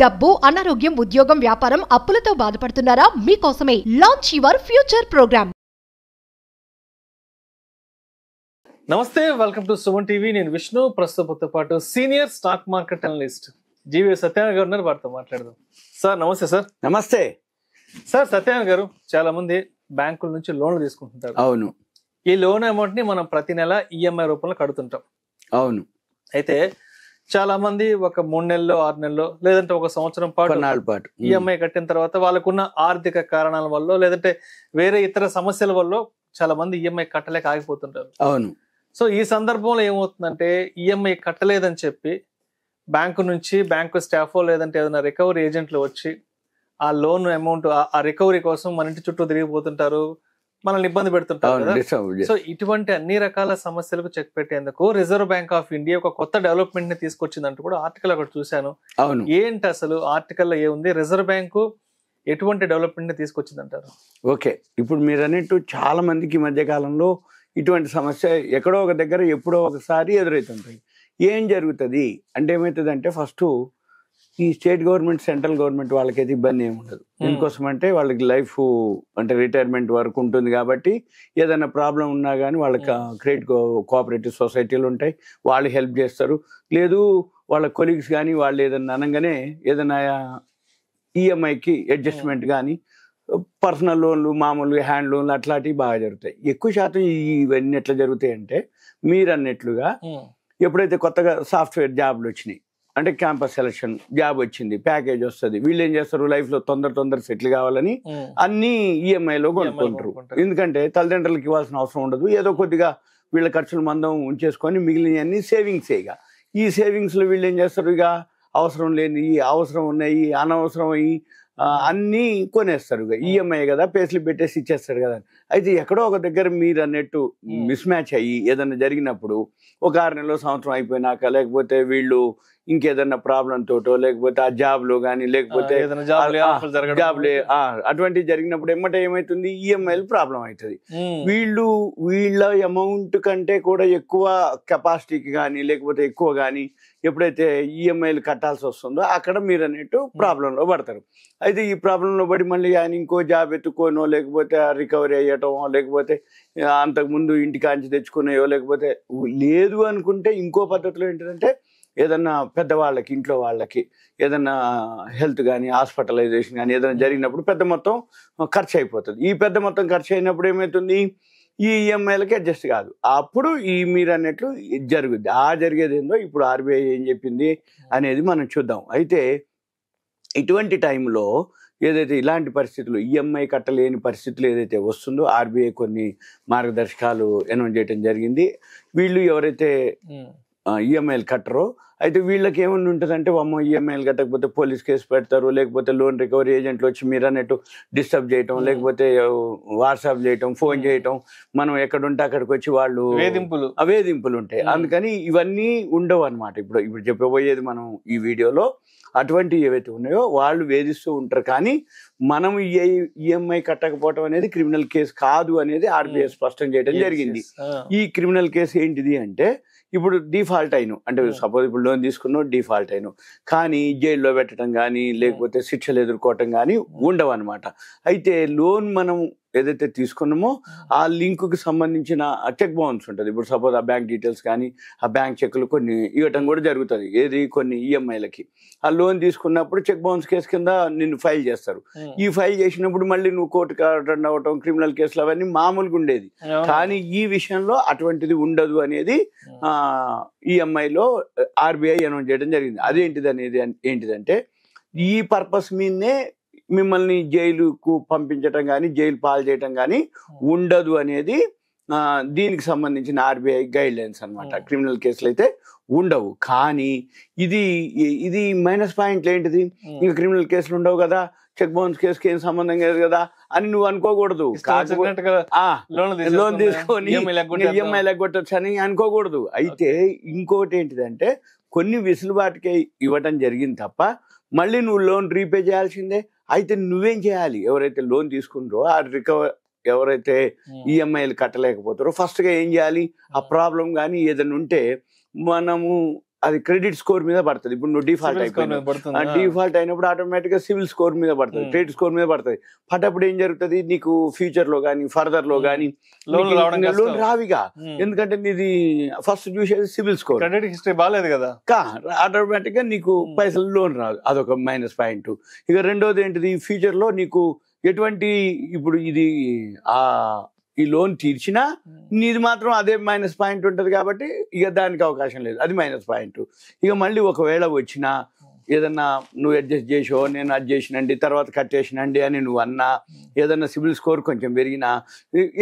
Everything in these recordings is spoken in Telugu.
డబ్బు, అనారోగ్యం, ఉద్యోగం, వ్యాపారం, అప్పులతో బాధపడుతున్నారా? మీకోసమే లాంచ్ యువర్ ఫ్యూచర్ ప్రోగ్రామ్. నమస్తే, వెల్కమ్ టు సుమన్ టీవీ. నేను విష్ణు. ప్రస్తుతంతో పాటు senior stock market analyst GV Satyanarayana గారు ఉన్నారు. వారితో మాట్లాడదాం. సార్ నమస్తే. సార్ నమస్తే. సార్ సత్యనారాయణ గారు, చాలా మంది బ్యాంకుల నుంచి లోన్లు తీసుకుంటుంటారు. అవును. ఈ లోన్ అమౌంట్ ని మనం ప్రతి నెల ఈఎంఐ రూపంలో కడుతుంటాం. అవును. అయితే చాలా మంది ఒక 3 నెలల్లో 6 నెలల్లో లేదంటే ఒక సంవత్సరం పాటు ఈఎంఐ కట్టిన తర్వాత వాళ్ళకున్న ఆర్థిక కారణాల వల్ల లేదంటే వేరే ఇతర సమస్యల వల్ల చాలా మంది ఈఎంఐ కట్టలేక ఆగిపోతుంటారు. అవును. సో ఈ సందర్భంలో ఏమవుతుందంటే ఈఎంఐ కట్టలేదని చెప్పి బ్యాంకు నుంచి బ్యాంకు స్టాఫ్ లేదంటే ఏదైనా రికవరీ ఏజెంట్లు వచ్చి ఆ లోన్ అమౌంట్ ఆ రికవరీ కోసం మన ఇంటి చుట్టూ తిరిగిపోతుంటారు, మనల్ని ఇబ్బంది పెడుతుంటారు కదా. సో ఇటువంటి అన్ని రకాల సమస్యలకు చెక్ పెట్టేందుకు రిజర్వ్ బ్యాంక్ ఆఫ్ ఇండియా ఒక కొత్త డెవలప్మెంట్ ని తీసుకొచ్చిందంటూ కూడా ఆర్టికల్ ఒకటి చూశాను. అవును. ఏంటి అసలు ఆర్టికల్ లో ఏముంది? రిజర్వ్ బ్యాంకు ఎటువంటి డెవలప్మెంట్ ని తీసుకొచ్చిందంటారు? ఓకే, ఇప్పుడు మీరు అన్నట్టు చాలా మందికి ఈ మధ్య కాలంలో ఇటువంటి సమస్య ఎక్కడో ఒక దగ్గర ఎప్పుడో ఒకసారి ఎదురవుతుంటాయి. ఏం జరుగుతుంది అంటే ఏమవుతుంది అంటే, ఫస్ట్ ఈ స్టేట్ గవర్నమెంట్ సెంట్రల్ గవర్నమెంట్ వాళ్ళకైతే ఇబ్బంది ఏమి ఉండదు. ఎందుకోసం అంటే వాళ్ళకి లైఫ్ అంటే రిటైర్మెంట్ వరకు ఉంటుంది కాబట్టి ఏదైనా ప్రాబ్లం ఉన్నా కానీ వాళ్ళకి క్రెడిట్ కోఆపరేటివ్ సొసైటీలు ఉంటాయి, వాళ్ళు హెల్ప్ చేస్తారు. లేదు వాళ్ళ కొలీగ్స్ కానీ వాళ్ళు ఏదైనా అనగానే ఏదైనా ఈఎంఐకి అడ్జస్ట్మెంట్ కానీ పర్సనల్ లోన్లు, మామూలుగా హ్యాండ్ లోన్లు అట్లాంటివి బాగా జరుగుతాయి. ఎక్కువ శాతం ఇవన్నీ ఎట్లా జరుగుతాయి అంటే, మీరు అన్నట్లుగా ఎప్పుడైతే కొత్తగా సాఫ్ట్వేర్ జాబ్లు వచ్చినాయి అంటే క్యాంపస్ సెలక్షన్ జాబ్ వచ్చింది, ప్యాకేజ్ వస్తుంది, వీళ్ళు ఏం చేస్తారు, లైఫ్ లో తొందర సెటిల్ కావాలని అన్ని ఈఎంఐలో కొనుక్కుంటారు. ఎందుకంటే తల్లిదండ్రులకు ఇవ్వాల్సిన అవసరం ఉండదు, ఏదో కొద్దిగా వీళ్ళ ఖర్చులు మందం ఉంచేసుకొని మిగిలినవన్నీ సేవింగ్స్. ఇక ఈ సేవింగ్స్ లో వీళ్ళు ఏం చేస్తారు, ఇక అవసరం లేని అవసరం ఉన్నాయి అనవసరం అయ్యి అన్నీ కొనేస్తారు. ఇక ఈఎంఐ కదా, పేస్లు పెట్టేసి ఇచ్చేస్తారు కదా. అయితే ఎక్కడో ఒక దగ్గర మీరు అన్నట్టు మిస్ మ్యాచ్ అయ్యి ఏదన్నా జరిగినప్పుడు ఒక 6 నెలలు సంవత్సరం అయిపోయినాక, లేకపోతే వీళ్ళు ఇంకేదన్నా ప్రాబ్లం తోటో, లేకపోతే ఆ జాబ్లో కానీ లేకపోతే జాబ్లే అటువంటివి జరిగినప్పుడు ఏమవుతుంది, ఈఎంఐలు ప్రాబ్లం అవుతుంది. వీళ్ళ అమౌంట్ కంటే కూడా ఎక్కువ కెపాసిటీకి కానీ లేకపోతే ఎక్కువ కానీ ఎప్పుడైతే ఈఎంఐలు కట్టాల్సి వస్తుందో అక్కడ మీరు అన్నట్టు ప్రాబ్లంలో పడతారు. అయితే ఈ ప్రాబ్లంలో పడి మళ్ళీ ఆయన ఇంకో జాబ్ ఎత్తుకోనో, లేకపోతే రికవరీ అయ్యటమో, లేకపోతే అంతకుముందు ఇంటికాంచి తెచ్చుకునేయో, లేకపోతే లేదు అనుకుంటే ఇంకో పద్ధతిలో ఏంటంటే ఏదన్నా పెద్దవాళ్ళకి, ఇంట్లో వాళ్ళకి ఏదన్నా హెల్త్ కానీ హాస్పిటలైజేషన్ కానీ ఏదైనా జరిగినప్పుడు పెద్ద మొత్తం ఖర్చు అయిపోతుంది. ఈ పెద్ద మొత్తం ఖర్చు అయినప్పుడు ఏమవుతుంది, ఈ ఈఎంఐలకి అడ్జస్ట్ కాదు. అప్పుడు మీరు అన్నట్లు జరుగుద్ది. జరిగేది ఏందో ఇప్పుడు ఆర్బీఐ ఏం చెప్పింది అనేది మనం చూద్దాం. అయితే ఇటువంటి టైంలో ఏదైతే ఇలాంటి పరిస్థితులు ఈఎంఐ కట్టలేని పరిస్థితులు ఏదైతే వస్తుందో ఆర్బీఐ కొన్ని మార్గదర్శకాలు అనౌన్స్ చేయడం జరిగింది. వీళ్ళు ఎవరైతే ఈఎంఐలు కట్టరో అయితే వీళ్ళకి ఏమన్నా ఉంటుందంటే, ఈఎంఐలు కట్టకపోతే పోలీస్ కేసు పెడతారు, లేకపోతే లోన్ రికవరీ ఏజెంట్లు వచ్చి మీరు అన్నట్టు డిస్టర్బ్ చేయటం, లేకపోతే వాట్సాప్ చేయటం, ఫోన్ చేయటం, మనం ఎక్కడుంటే అక్కడికి వచ్చి వాళ్ళు వేధింపులు ఉంటాయి. అందుకని ఇవన్నీ ఉండవు అనమాట. ఇప్పుడు చెప్పబోయేది మనం ఈ వీడియోలో అటువంటివి ఏవైతే ఉన్నాయో వాళ్ళు వేధిస్తూ ఉంటారు. కానీ మనం ఈఎంఐ కట్టకపోవటం అనేది క్రిమినల్ కేసు కాదు అనేది ఆర్బీఐ స్పష్టం చేయడం జరిగింది. ఈ క్రిమినల్ కేసు ఏంటిది అంటే, ఇప్పుడు డిఫాల్ట్ అయిన అంటే సపోజ్ ఇప్పుడు లోన్ తీసుకున్నావు, డిఫాల్ట్ అయిన కానీ జైల్లో పెట్టడం కానీ లేకపోతే శిక్షలు ఎదుర్కోవటం కానీ ఉండవు అనమాట. అయితే లోన్ మనం ఏదైతే తీసుకున్నామో ఆ లింకుకి సంబంధించిన చెక్ బౌన్స్ ఉంటుంది. ఇప్పుడు సపోజ్ ఆ బ్యాంక్ డీటెయిల్స్ కానీ ఆ బ్యాంక్ చెక్లు కొన్ని ఇవ్వటం కూడా జరుగుతుంది. ఏది కొన్ని ఈఎంఐలకి ఆ లోన్ తీసుకున్నప్పుడు చెక్ బౌన్స్ కేసు కింద నిన్ను ఫైల్ చేస్తారు. ఈ ఫైల్ చేసినప్పుడు మళ్ళీ నువ్వు కోర్టుకు అటెండ్ అవ్వటం, క్రిమినల్ కేసులు అవన్నీ మామూలుగా ఉండేది. కానీ ఈ విషయంలో అటువంటిది ఉండదు అనేది ఈఎంఐలో ఆర్బీఐ అనౌన్స్ చేయడం జరిగింది. అదేంటిది అనేది ఏంటిదంటే, ఈ పర్పస్ మీదనే మిమ్మల్ని జైలుకు పంపించటం కానీ జైలు పాలు చేయటం కానీ ఉండదు అనేది దీనికి సంబంధించిన ఆర్బీఐ గైడ్ లైన్స్ అనమాట. క్రిమినల్ కేసులు అయితే ఉండవు. కానీ ఇది మైనస్ పాయింట్లు ఏంటిది, ఇంకా క్రిమినల్ కేసులు ఉండవు కదా, చెక్ బౌన్స్ కేసుకి ఏం సంబంధం లేదు కదా అని నువ్వు అనుకోకూడదు. లోన్ తీసుకొని ఈఎంఐ లెగ్గొట్టచ్చు అని అనుకోకూడదు. అయితే ఇంకోటి ఏంటిదంటే, కొన్ని వెసులుబాటుకే ఇవ్వటం జరిగింది తప్ప మళ్ళీ నువ్వు లోన్ రీపే చేయాల్సిందే. అయితే నువ్వేం చేయాలి, ఎవరైతే లోన్ తీసుకుంటారో ఆ ఎవరైతే ఈఎంఐలు కట్టలేకపోతారో ఫస్ట్గా ఏం చేయాలి, ఆ ప్రాబ్లం కానీ ఏదైనా ఉంటే మనము అది క్రెడిట్ స్కోర్ మీద పడుతుంది. ఇప్పుడు నువ్వు డిఫాల్ట్ అయిపోయినావు, డిఫాల్ట్ అయినప్పుడు ఆటోమేటిక్ గా సివిల్ స్కోర్ మీద పడుతుంది, క్రెడిట్ స్కోర్ మీద పడుతుంది. పడ్డప్పుడు ఏం జరుగుతుంది, నీకు ఫ్యూచర్ లో గానీ ఫర్దర్ లో గానీ లోన్ రావిగా. ఎందుకంటే నీది ఫస్ట్ చూసేది సివిల్ స్కోర్, క్రెడిట్ హిస్టరీ బాగాలేదు కదా, ఆటోమేటిక్ గా నీకు పైసలు లోన్ రాదు, అదొక మైనస్ పాయింట్. ఇక రెండోది ఏంటిది, ఫ్యూచర్ లో నీకు ఎటువంటి ఇప్పుడు ఇది ఈ లోన్ తీర్చినా నీది మాత్రం అదే మైనస్ పాయింట్ ఉంటుంది కాబట్టి ఇక దానికి అవకాశం లేదు, అది మైనస్ పాయింట్. ఇక మళ్ళీ ఒకవేళ వచ్చినా ఏదన్నా నువ్వు అడ్జస్ట్ చేసో నేను అది చేసినండి తర్వాత కట్టేసినండి అని నువ్వు అన్నా, ఏదన్నా సిబిల్ స్కోర్ కొంచెం పెరిగినా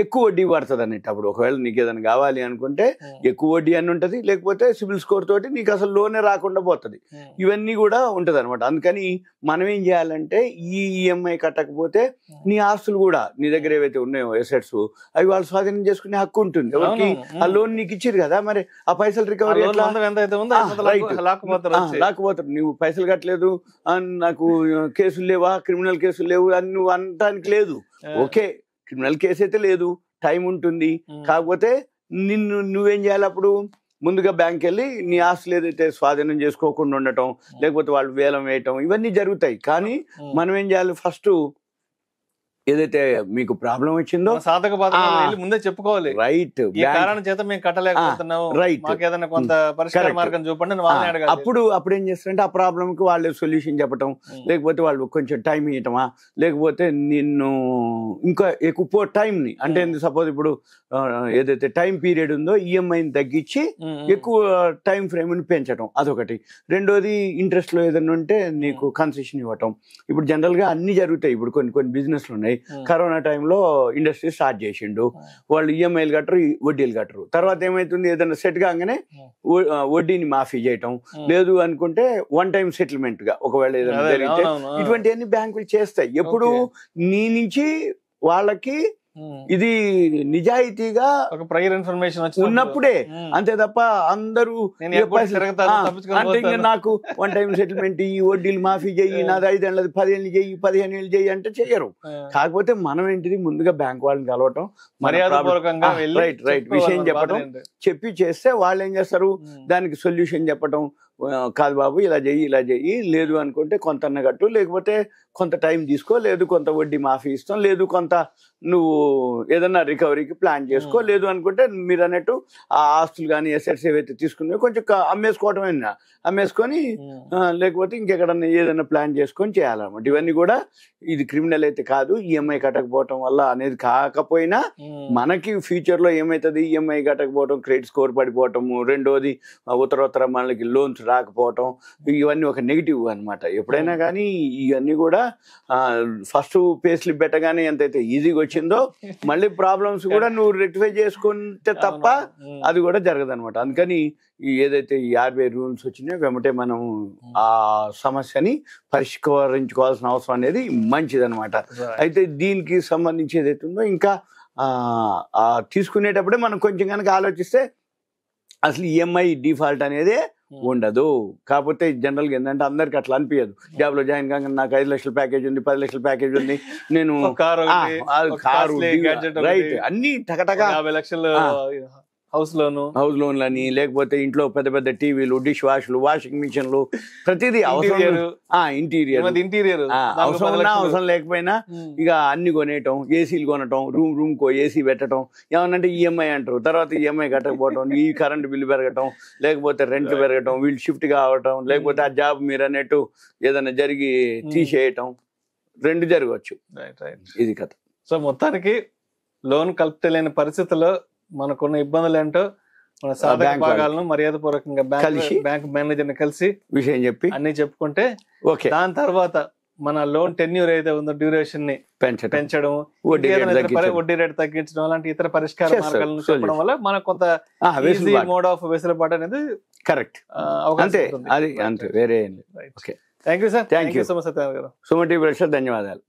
ఎక్కువ వడ్డీ పడుతుంది అన్నట్టు. అప్పుడు ఒకవేళ నీకు ఏదైనా కావాలి అనుకుంటే ఎక్కువ వడ్డీ అని ఉంటుంది, లేకపోతే సిబిల్ స్కోర్ తోటి నీకు అసలు లోనే రాకుండా పోతుంది. ఇవన్నీ కూడా ఉంటుంది అనమాట. అందుకని మనం ఏం చేయాలంటే ఈ ఈఎంఐ కట్టకపోతే నీ ఆస్తులు కూడా నీ దగ్గర ఏవైతే ఉన్నాయో అసెట్స్ అవి వాళ్ళు స్వాధీనం చేసుకునే హక్కు ఉంటుంది. ఎవరికి ఆ లోన్ నీకు ఇచ్చారు కదా, మరి ఆ పైసలు రికవరీ లాక్కుపోతారు. నువ్వు పైసలు కట్టలేదు, నాకు కేసులు లేవా, క్రిమినల్ కేసులు లేవు అని నువ్వు అనటానికి లేదు. ఓకే, క్రిమినల్ కేసు అయితే లేదు, టైం ఉంటుంది. కాకపోతే నువ్వేం చేయాలి, అప్పుడు ముందుగా బ్యాంక్ వెళ్ళి నీ ఆస్తులు ఏదైతే స్వాధీనం చేసుకోకుండా ఉండటం, లేకపోతే వాళ్ళు వేలం వేయటం, ఇవన్నీ జరుగుతాయి. కానీ మనం ఏం చేయాలి, ఫస్ట్ ఏదైతే మీకు ప్రాబ్లం వచ్చిందో సాధక బాధకాలు ముందే చెప్పుకోవాలి. రైట్, కారణం చేత మేము కట్టలేకపోతున్నాము, మాకు ఏదైనా కొంత పరిష్కార మార్గం చూపండి అని వాళ్ళని అడగాలి. అప్పుడు ఏం చేస్తారంటే ఆ ప్రాబ్లం కి వాళ్ళే సొల్యూషన్ చెప్పటం, లేకపోతే వాళ్ళు కొంచెం టైం ఇవ్వటమా, లేకపోతే నిన్ను ఇంకా ఎక్కువ టైం ని అంటే సపోజ్ ఇప్పుడు ఏదైతే టైం పీరియడ్ ఉందో ఈఎంఐని తగ్గించి ఎక్కువ టైం ఫ్రేమ్ ని పెంచడం, అదొకటి. రెండోది ఇంట్రెస్ట్ లో ఏదైనా ఉంటే నీకు కన్సెషన్ ఇవ్వటం. ఇప్పుడు జనరల్ గా అన్ని జరుగుతాయి. ఇప్పుడు కొన్ని బిజినెస్లు ఉన్నాయి, కరోనా టైంలో ఇండస్ట్రీ స్టార్ట్ చేసిండు, వాళ్ళు ఈఎంఐలు కట్టరు, వడ్డీలు కట్టరు. తర్వాత ఏమైతుంది, ఏదైనా సెట్ కాగానే వడ్డీని మాఫీ చేయటం, లేదు అనుకుంటే వన్ టైం సెటిల్మెంట్ గా ఒకవేళ ఏదైనా జరిగితే ఇటువంటివన్నీ బ్యాంకులు చేస్తాయి. ఎప్పుడు నీ నుంచి వాళ్ళకి ఇది నిజాయితీగా ఒక ప్రైర్ ఇన్ఫర్మేషన్ ఉన్నప్పుడే, అంతే తప్ప అందరూ అంటే నాకు వన్ టైం సెటిల్మెంట్ ఈ వడ్డీలు మాఫీ చెయ్యి, నాది 5 ఏళ్ళది 10 ఏళ్ళు చెయ్యి, 15 ఏళ్ళు చెయ్యి అంటే చెయ్యరు. కాకపోతే మనం ఏంటిది, ముందుగా బ్యాంక్ వాళ్ళని కలవటం, రైట్ విషయం చెప్పటం, చెప్పి చేస్తే వాళ్ళు ఏం చేస్తారు, దానికి సొల్యూషన్ చెప్పటం. కాదు బాబు ఇలా చెయ్యి, లేదు అనుకుంటే కొంత కట్టు, లేకపోతే కొంత టైం తీసుకో, లేదు కొంత వడ్డీ మాఫీ ఇస్తాం, లేదు కొంత నువ్వు ఏదన్నా రికవరీకి ప్లాన్ చేసుకో, లేదు అనుకుంటే మీరు అన్నట్టు ఆ ఆస్తులు కానీ అసెట్స్ ఏవైతే తీసుకున్నాయో కొంచెం అమ్మేసుకోవటమైనా అమ్మేసుకొని, లేకపోతే ఇంకెక్కడన్నా ఏదైనా ప్లాన్ చేసుకొని చేయాలన్నమాట. ఇవన్నీ కూడా ఇది క్రిమినల్ అయితే కాదు. ఈఎంఐ కట్టకపోవటం వల్ల అనేది కాకపోయినా మనకి ఫ్యూచర్ లో ఏమవుతుంది, ఈఎంఐ కట్టకపోవటం, క్రెడిట్ స్కోర్ పడిపోవటము, రెండోది ఉత్తరోత్తర మనకి లోన్స్ రాకపోవటం, ఇవన్నీ ఒక నెగిటివ్ అనమాట. ఎప్పుడైనా కానీ ఇవన్నీ కూడా ఫస్ట్ పే స్లిప్ పెట్టగానే ఎంతైతే ఈజీగా వచ్చిందో మళ్ళీ ప్రాబ్లమ్స్ కూడా నువ్వు రెక్టిఫై చేసుకుంటే తప్ప అది కూడా జరగదు అనమాట. అందుకని ఏదైతే ఈ RBI రూల్స్ వచ్చినాయో వెంబటే మనం ఆ సమస్యని పరిష్కరించుకోవాల్సిన అవసరం అనేది మంచిదనమాట. అయితే దీనికి సంబంధించి ఏదైతే ఉందో ఇంకా తీసుకునేటప్పుడే మనం కొంచెం కనుక ఆలోచిస్తే అసలు ఈఎంఐ డిఫాల్ట్ అనేది ఉండదు. కాకపోతే జనరల్గా ఏంటంటే అందరికి అట్లా అనిపించదు. జాబ్లో జాయిన్ కాగానే నాకు 5 లక్షల ప్యాకేజ్ ఉంది, 10 లక్షల ప్యాకేజ్ ఉంది, నేను కారు రైట్ అన్ని టకటగా 50 లక్షలు హౌస్ లోన్లని, లేకపోతే ఇంట్లో పెద్ద పెద్ద టీవీలు, డిష్ వాష్లు, వాషింగ్ మిషన్లు, ప్రతిదీ అవసరం. ఇంటీరియర్ అవసరం లేకపోయినా ఇక అన్ని కొనేయటం, ఏసీలు కొనటం, రూమ్ కో ఏసీ పెట్టడం, ఏమనంటే ఈఎంఐ అంటారు. తర్వాత ఈఎంఐ కట్టకపోవటం, ఈ కరెంట్ బిల్లు పెరగటం, లేకపోతే రెంట్లు పెరగటం, వీళ్ళు షిఫ్ట్ కావటం, లేకపోతే ఆ జాబ్ మీరు అన్నట్టు ఏదైనా జరిగి తీసేయటం, రెండు జరగవచ్చు. ఇది కథ. సో మొత్తానికి లోన్ కల్పించలేని పరిస్థితుల్లో మనకున్న ఇబ్బందులు ఏంటో మన సాధక భాగాలను మర్యాదపూర్వకంగా బ్యాంక్ మేనేజర్ ని కలిసి విషయం చెప్పి అన్ని చెప్పుకుంటే ఓకే. దాని తర్వాత మన లోన్ టెన్యూర్ ఏదైతే ఉందో డ్యూరేషన్ ని పెంచడం, వడ్డీ రేట్ తగ్గించడం, అలాంటి ఇతర పరిష్కార మార్గాలను చెప్పడం వల్ల మనకు కొంత మోడ్ ఆఫ్ వెసులుబాటు అనేది కరెక్ట్. అంతే, అది అంతే, వేరే. Thank you sir. Thank you so much Satyanarayana గారు. సుమన్ టీవీ ప్రేక్షకులకు ధన్యవాదాలు.